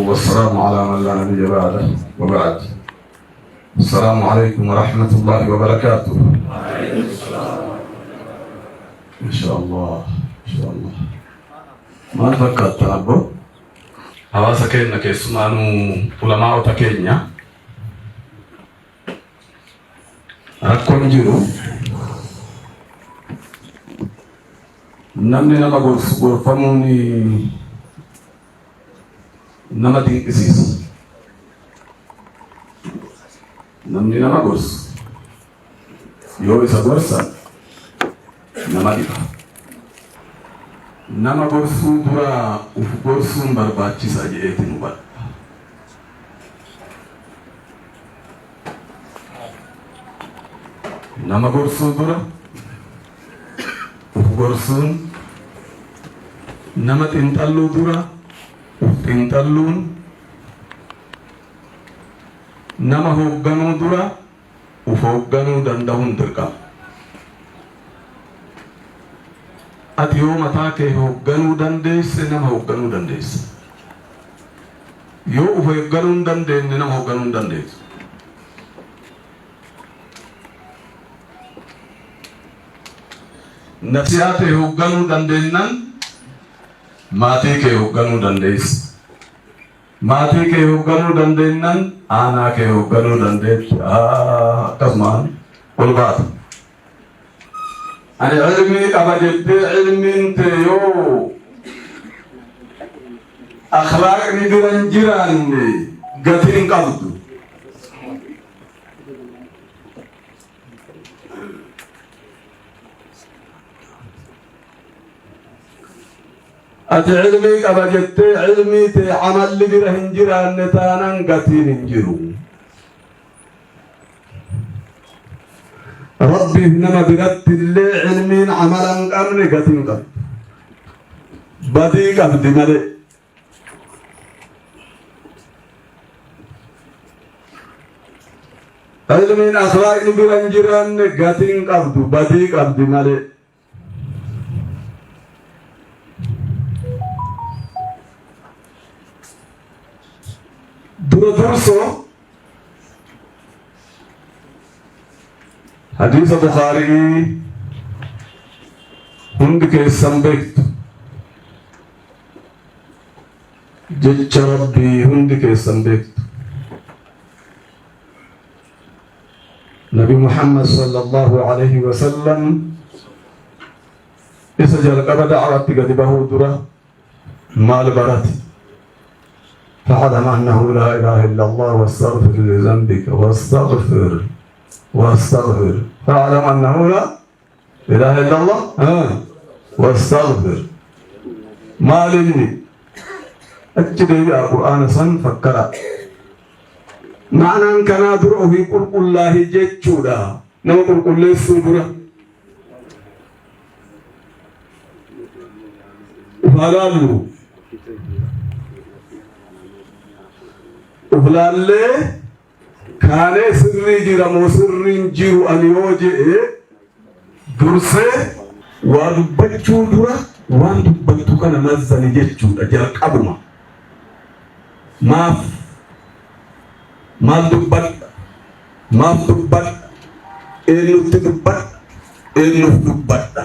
والسلام على من لا نبي بعده وبعد. السلام عليكم ورحمة الله وبركاته. إن شاء الله إن شاء الله. ما فكرت أبو هذا كأنك اسمانو علماء تكينيا أكون جرو namni nama gorfamuun nama dinqisiisa. Namni nama gorsu yoo isa gorsan nama dhiba. Nama gorsuu dura uf gorsuun barbaachisa jedheetiin hubadha. Nama gorsuu dura uf gorsuun, nama xiinxalluu dura uf xiinxalluun, nama hoogganuu dura uf hoogganuu danda'uun dirqama. Ati yoo mataa kee hoogganuu dandeesse nama hoogganuu dandeessa. Yoo uf hoogganuu hin dandeenye nama hoogganuu hin dandeessu. Nafsiyaa kee hoogganuu dandeennan maatii kee hoogganuu dandeessa. Maatii kee hoogganuu dandeennan aanaa kee hoogganuu dandeessu. Akkasumaan ol baata. Ani ilmii qaba jettee ilmiin tee yoo akhlaaqni bira hin jiraanne gatii hin qabdu. Ati ilmii qaba jettee ilmii tee amalli bira hin jiraanne taanan gatiin hin jiru. Rabbiif nama biratti illee ilmiin amala hin qabne gatiin qabdi. Badii qabdi malee. Ilmiin akhlaaqni bira hin jiraanne gatiin qabdu, badii qabdi malee. Dura dursoo hadiisa Bukhaarii hundi keessan beektu, jecha Rabbii hundi keessan beektu. Nabi Muhammad sallallahu alaihi wasallam isa jalqaba da'waatti gadi bahuu dura maal barate? فاعلم أنه لا إله إلا الله واستغفر لذنبك واستغفر فاعلم أنه لا إله إلا الله واستغفر ما لني أجد إلى القرآن صن فكرة معنى أن كان درعه في قرق الله جيتشودا نما قرق الله السودرة فلالو uflaallee kaanee sirrii jira moo sirriin jiru ani yoo jedhe dursee waa dubbachuu dura waan dubbattu kana mazzani jechuudha jalqabuma. Maal dubbadha, maaf dubbadha, eenyutti dubbadha, eenyuuf dubbadha.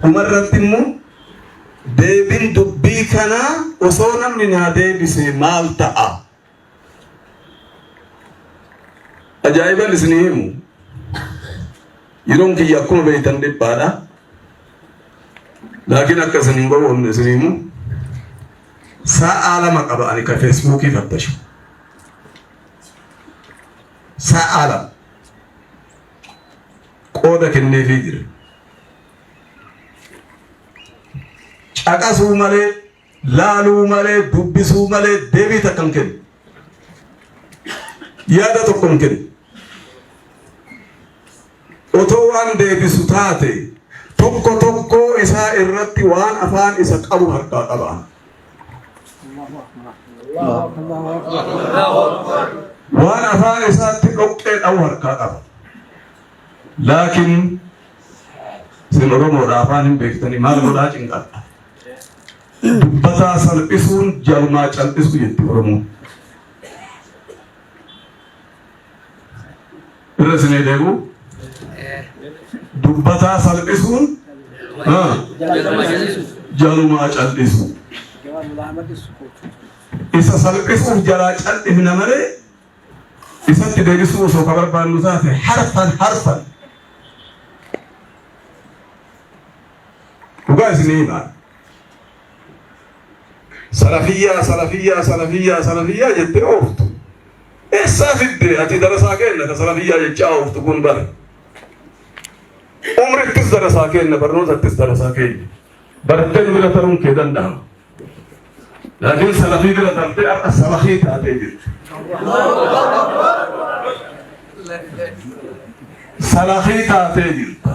Dhumarratti immoo deebiin dubbii kanaa osoo namni naa deebise maal ta'a? Ajaa'iban isinii himu. Yeroon kiyya akkuma beektan dhiphaadha. Laakiin akka isiniin gowwoomne isinii himu. Sa'a lama qaba ani ka Feesbuukii fattashu. Sa'a lama qooda kenneefii jira. Caqasuu malee, laaluu malee, dubbisuu malee deebii takka hin kennu. Yaada tokko hin kennu. Otoo waan deebisu taate tokko tokko isaa irratti waan afaan isa qabu harkaa qaba. Waan afaan isaatti dhoqqee dhawu harkaa qaba. Laakiin sin Oromoodha afaan hin beektanii maal godhaa cinqadha. dubbataa salphisuun jarumaa cal'isu jetti Oromoo. Irra isinii deemu dubbataa salphisuun jarumaa cal'isu. Isa salphisuuf jalaa cal'ifna malee isatti deebisuu osoo ka barbaannu taate harfan dhugaa isinii himaa. Salafiyyaa jettee ooftu. Eessaa fidde ati darasaa kenna ka salafiyyaa jechaa ooftu kun bara. Umrittis darasaa kenna barnootattis darasaa kenna. Barattee bira taruun kee danda'ama. Laakiin salafii bira tartee akka salafii taatee jirti. Salafii taatee jirta.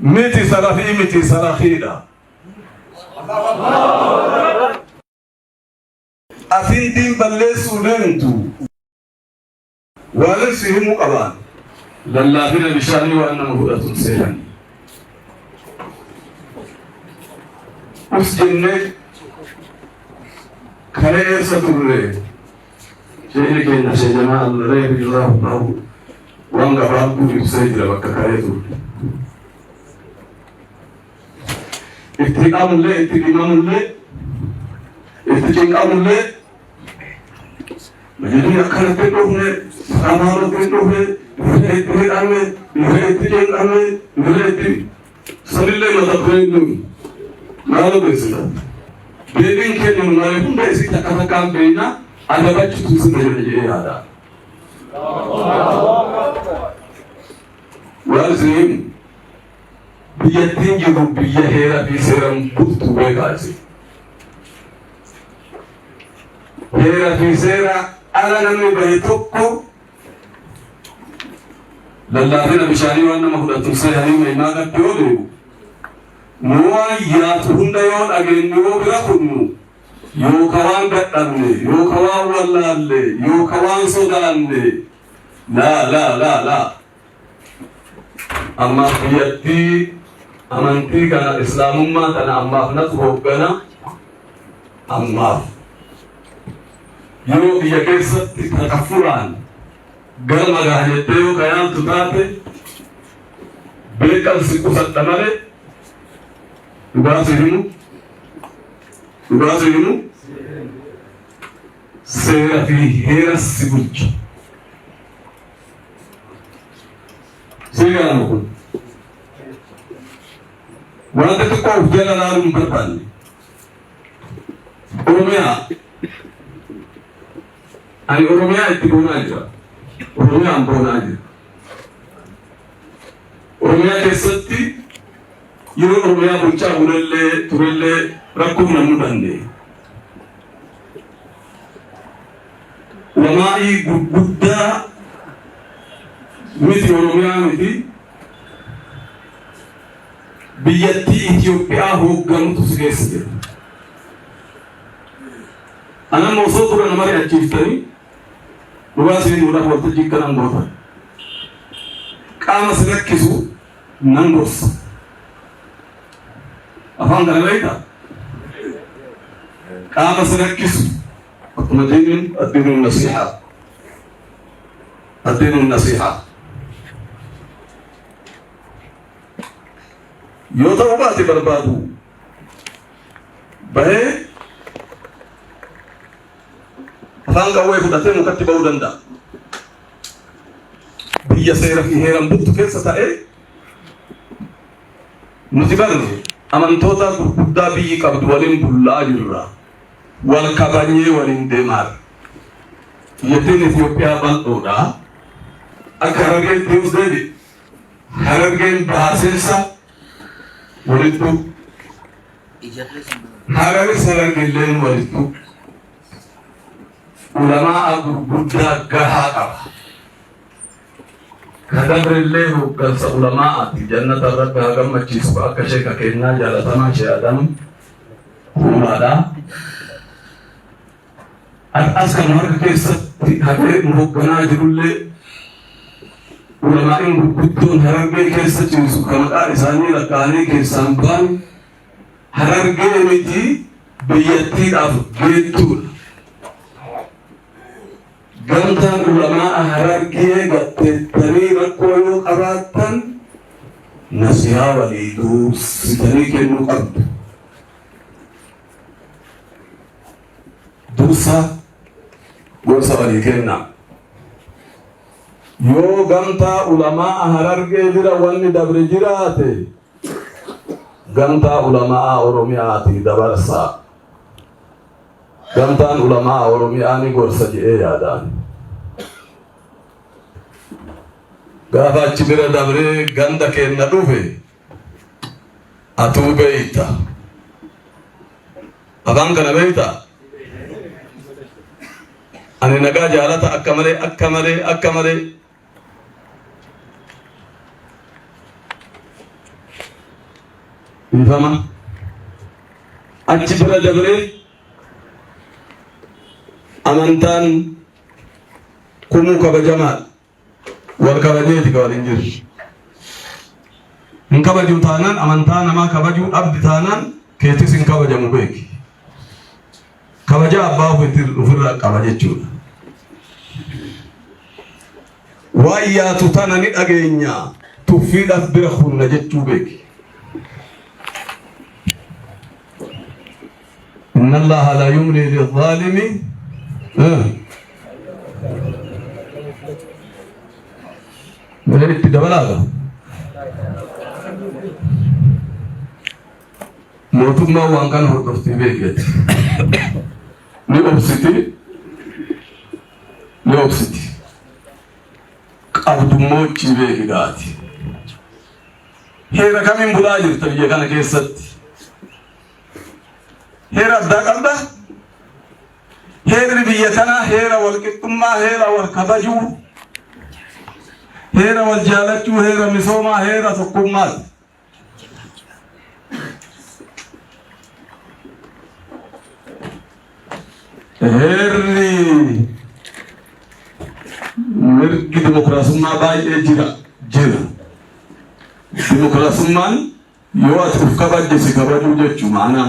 Miti salafii miti salafiidha. Atiin diin balleessuu deemtu waan si himuu qabaan lallaafina bishaanii waan nama fudhatuun seenan. Us jennee kalee eessa turre sheekni keenya Sheekh Jamaal Reebillahu ta'u waan gabaabduu ibsee jira bakka kalee turre. Itti qabullee itti dhimamullee itti cinqamullee Jadi akan terpenuhi, amal terpenuhi, boleh ame, boleh tidak ame, boleh tidak. Sambil mata penuhi, malu bersih. Beding kini mulai pun bersih tak katakan bina, ada baca tulis menjadi ada. Wazim, biar tinggi biar hera biseram butuh begasi. Hera biseram ala namni bahe tokko lallaafina bishaanii waan nama fudhatuun seehanii mahimaa gatti yoo deemu nuwaan yaatu hunda yoo dhageenyu yoo bira kunnu yooka waan dadhabne yooka waan wallaalle yooka waan sodaanne laa ammaaf biyyattii amantii kana islaamummaa kana ammaaf natu hooggana ammaaf yoo biyya keessatti takafuraan gara magaajettee yoo kayaantu taate beekamsi qusadha malee dhugaatu himu seera fi heera si bulcha. Seeraan kun wanta xiqqoo of jala laaluu hin barbaanne Oromiyaa ani Oromiyaa itti boonaa jira. Oromiyaan boonaa jira. Oromiyaa keessatti yeroo Oromiyaa bulchaa turellee rakkoon nan mudanne. Wamaa'ii gurguddaa miti Oromiyaa miti biyyattii Itoophiyaa hoogganutu si keessa jira. Anan osoo tura nama re'achiiftanii dhugaasiin muudhaaf waltajjii akka nan goota. Qaama si rakkisu nan gorsa. Afaan kana beektaa? Qaama si rakkisu akkuma diiniin addiinuun nasiihaa. Addiinuun nasiihaa. Yoo ta'uu baate barbaadu bahee afaan qawwee fudhatee mukatti ba'uu danda'a. Biyya seera fi heeran bultu keessa ta'ee nuti barne amantoota gurguddaa biyyi qabdu waliin bullaa jirra. Wal kabanyee waliin deemaa. Biyyattiin Itoophiyaa bal'oodha. Akka Harargeen deemus deebi. Harargeen baaseensa walittu. Hararis Harargeelleen walittu. Ulamaa gurguddaa gahaa qaba. Kadabrellee hoggansa ulamaa'aati jannata irratti haa gammachiisu akka sheeka keenyaa jaalatamaa Sheekh Adam Kuulaadha. As kan harka keessatti haqee nu hogganaa jirullee ulamaa'iin gurguddoon Harargee keessa ciisu kan maqaa isaanii lakkaa'anii keessaan ba'an harargee miti biyyattiidhaaf geettuudha. Gamtaan ulamaa harargee gatteettanii rakkoo yoo qabaattan nasihaa walii dursitanii kennuu qabdu. Dursa gorsa walii kennaa. Yoo gamtaa ulamaa harargee bira wanni dabre jiraate gamtaa ulamaa Oromiyaatii dabarsaa. Gamtaan ulamaa Oromiyaa ni gorsa jedhee yaadaan. Gaafa achi bira dabree ganda kenna dhufe atuu beeyta. Afaan kana beeyta. Ani nagaa jaalata akka malee. Ifama. Achi bira dabree amantaan kumuu kabajamaa wal kabajeeti ka waliin jiru. Hin kabaju taanaan amantaa namaa kabajuu dhabdi taanaan keetis hin kabajamu beeki. Kabaja abbaa ofirraa qaba jechuudha. Waan yaatu tana ni dhageenya tuffiidhaaf bira hunna jechuu beeki. Inna Allaha la yumli lil-zaalimi Mungkin tidak balaga. Motum mau angkan huruf tibe Ni opsiti. Abdu mochi be gati. Hera kami bulajir tabiye kana keessatti. Hera daqalda. Hera biyya kana hera wal qixxummaa hera wal kabajuu. Hera wal jaalachuu hera misoomaa hera tokkummaa. Herri mirgi demokrasummaa baay'ee jira. Demokrasummaan yoo ati uf kabajje si kabajuu jechuu maanaa.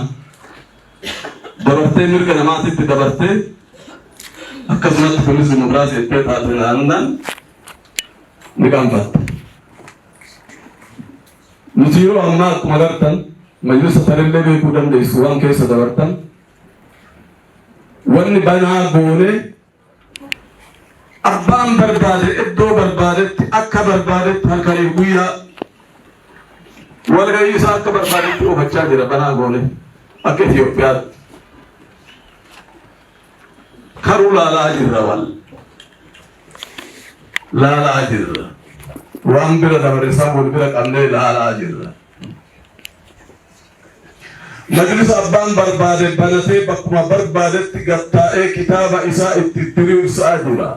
Dabartee mirga namaatitti dabartee akkasumatti kunis demokraasii itti taate naannaan ni gaanfatta. Nuti yeroo ammaa akkuma agartan majlisa tarillee beekuu dandeessu waan keessa dabartan. Wanni banaa goone abbaan barbaade iddoo barbaadetti akka barbaadetti halkanii guyyaa walgahii isaa akka barbaadetti oofachaa jira banaa goone akka Itoophiyaatti. Karuu laalaa jirra laalaa jirra waan bira dabarsan wal bira qabnee laalaa jirra. Majlisa abbaan barbaade banatee bakkuma barbaadetti gattaa'ee kitaaba isaa itti diriirsaa jira.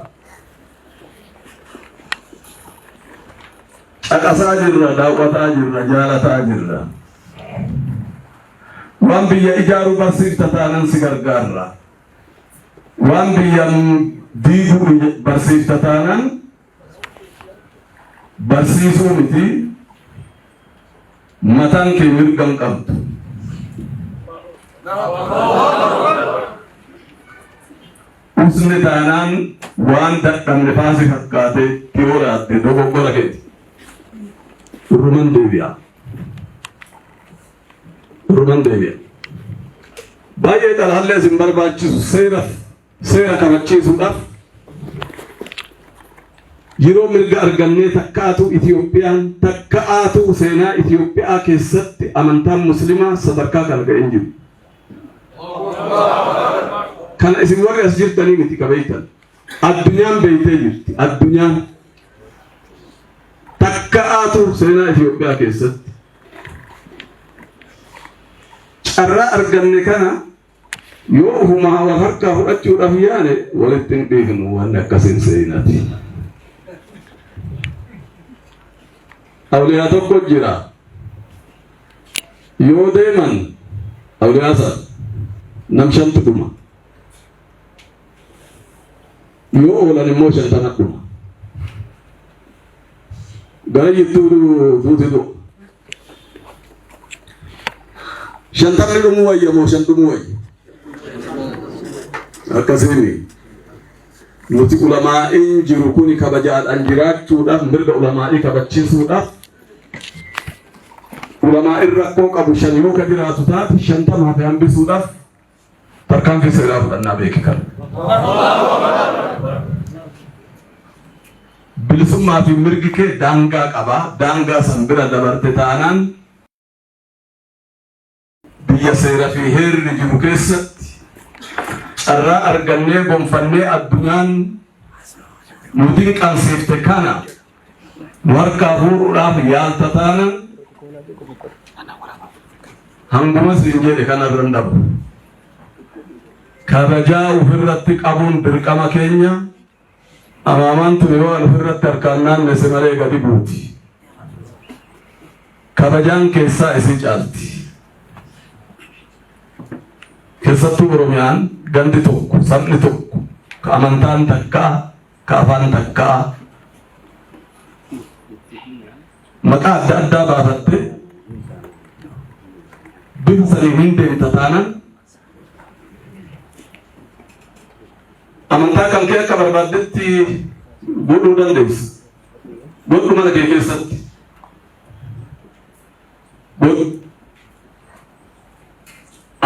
Caqasaa jirra, daawwataa jirra, jaalataa jirra. Waan biyya ijaaruu barsiifta taanan si gargaarra. Waan biyya diiguu barsiifta taanan barsiisuu miti mataan kee mirgan qabdu. Usni taanaan waan dadhabne faasi fakkaatee tiyooraatte dogoggora keeti. Urruman deebi'a. Baay'ee xalaallee isin barbaachisu seera kabachiisuudhaaf yeroo mirga argannee takkaatu Itoophiyaan takkaatu seenaa Itoophiyaa keessatti amantaan muslimaa sadarkaa kana ga'een jiru. Kana isin warri as jirtanii miti qabeeytan. Addunyaan beeytee jirti. Addunyaan takkaatu seenaa Itoophiyaa keessatti. Carraa arganne kana yoo ufumaa wal harkaa fudhachuudhaaf yaane walitti hin dhiifnu waan akkasiin seenaati. Awliyaa tokko jira. Yoo deeman awliyaa sana nam shantu dhuma. Yoo oolan immoo shantana dhuma. Gara jittuu duuti du'a. shantamni dhumuu wayya moo shan dhumuu wayya akkasini nuti ulamaa'in jiru kuni kabajaadhaan jiraachuudhaaf mirga ulamaa'ii kabachiisuudhaaf ulamaa'in rakkoo qabu shan yoo ka jiraatu taate shantama fi hambisuudhaaf tarkaanfii seeraa fudhannaa beeki kan bilisummaa fi mirgi kee daangaa qaba daangaa san bira dabarte taanaan biyya seera fi heerri jiru keessatti carraa argannee gonfannee addunyaan nu dinqansiifte kana nu harkaa fuudhuudhaaf yaalta taana hanguma siin jedhe kanarran dhabu kabajaa ofirratti qabuun dirqama keenya amaamaan tun yoo ofirratti harkaan naannesse malee gadi buuti kabajaan keessaa isii caalti keessattuu Oromiyaan gandi tokko sabni tokko ka amantaan takkaa ka afaan takkaa maqaa adda addaa baafatte bifa sanii hin deemta taanaan amantaa kan kee akka barbaaddetti godhuu dandeessa godhu mana kee keessatti godhu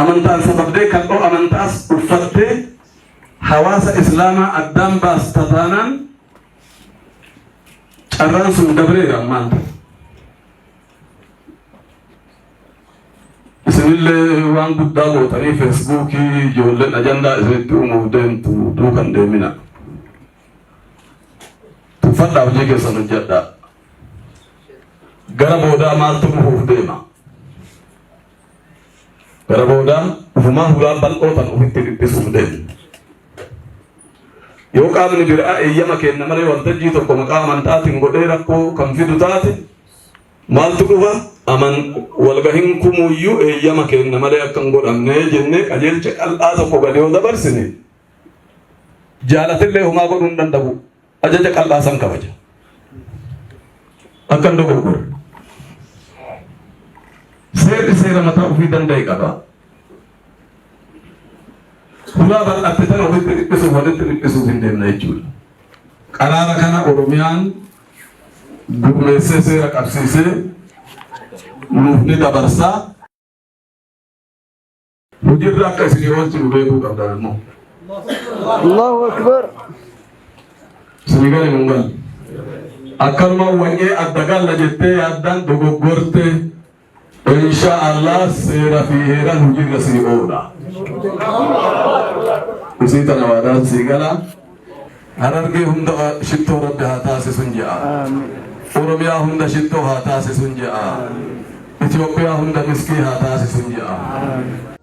amantaan sababdee kan dhoo amantaas uffattee hawaasa islaamaa addaan baasta taanaan carraan sun dabreera ammaan isinillee waan guddaa gootanii feesbuukii ijoolleen ajandaa isinitti uumuuf deemtu duukan deemina tuffadhaa hojii keessan hojjedhaa gara boodaa maaltu dhufuuf deema gara boodaa ufumaa hulaa bal'ootan ufitti dhiphisuuf deemu yoo qaamni biraa eeyyama kenna malee waltajjii tokko maqaa amantaatiin godhee rakkoo kan fidu taate maaltu dhufa walgahin kumuyyuu eeyyama kenna malee akka hin godhamne jennee qajeelcha qal'aa tokko gadi yoo dabarsine jaalatillee humaa godhuu hin danda'u ajaja qal'aa san kabaja akka hin dogoggorre seerri seera mataa ofii danda'e qaba hulaa bal'atte tan ofitti dhiphisuuf walitti dhiphisuuf hin deemna jechuudha qaraara kana Oromiyaan gurmeessee seera qabsiisee nuuf ni dabarsaa hojiirra akka isinii oolchu nu beekuu qabdan immoo Allahu Akbar isinii gale nun galle akkanuma wanyee adda galla jettee yaaddaan dogoggorte insha Allah seera fi heeran hojiirra sii oola isii tana waadaan sii gala Harargee hunda shittoo rabbi haa taasisun je'a Oromiyaa hunda shittoo haa taasisun je'a Itoophiyaa hunda miskii haa taasisun je'a